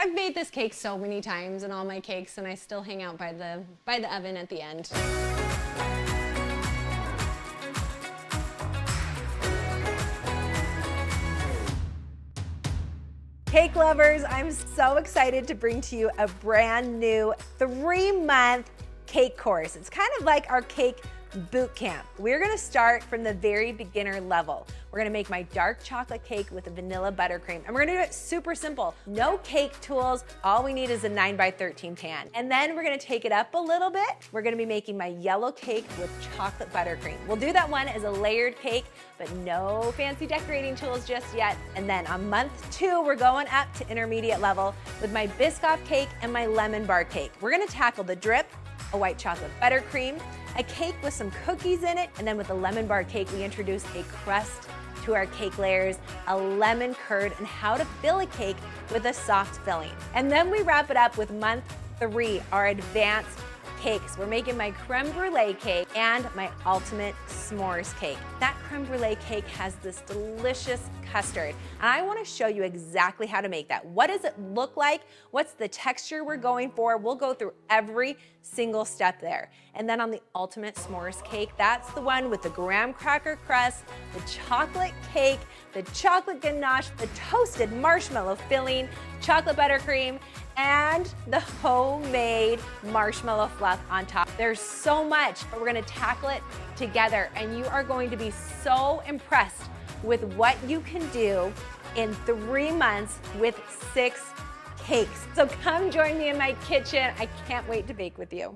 I've made this cake so many times in all my cakes, and I still hang out by the oven at the end. Cake lovers, I'm so excited to bring to you a brand new 3-month cake course. It's kind of like our cake boot camp. We're gonna start from the very beginner level. We're gonna make my dark chocolate cake with a vanilla buttercream, and we're gonna do it super simple. No cake tools, all we need is a 9x13 pan. And then we're gonna take it up a little bit. We're gonna be making my yellow cake with chocolate buttercream. We'll do that one as a layered cake, but no fancy decorating tools just yet. And then on month 2, we're going up to intermediate level with my Biscoff cake and my lemon bar cake. We're gonna tackle the drip, a white chocolate buttercream, a cake with some cookies in it, and then with the lemon bar cake, we introduce a crust to our cake layers, a lemon curd, and how to fill a cake with a soft filling. And then we wrap it up with month 3, our advanced cakes. We're making my creme brulee cake and my ultimate s'mores cake. That creme brulee cake has this delicious custard, and I want to show you exactly how to make that. What does it look like? What's the texture we're going for? We'll go through every single step there. And then on the ultimate s'mores cake, that's the one with the graham cracker crust, the chocolate cake, the chocolate ganache, the toasted marshmallow filling, chocolate buttercream, and the homemade marshmallow fluff on top. There's so much, but we're gonna tackle it together, and you are going to be so impressed with what you can do in 3 months with 6 cakes. So come join me in my kitchen. I can't wait to bake with you.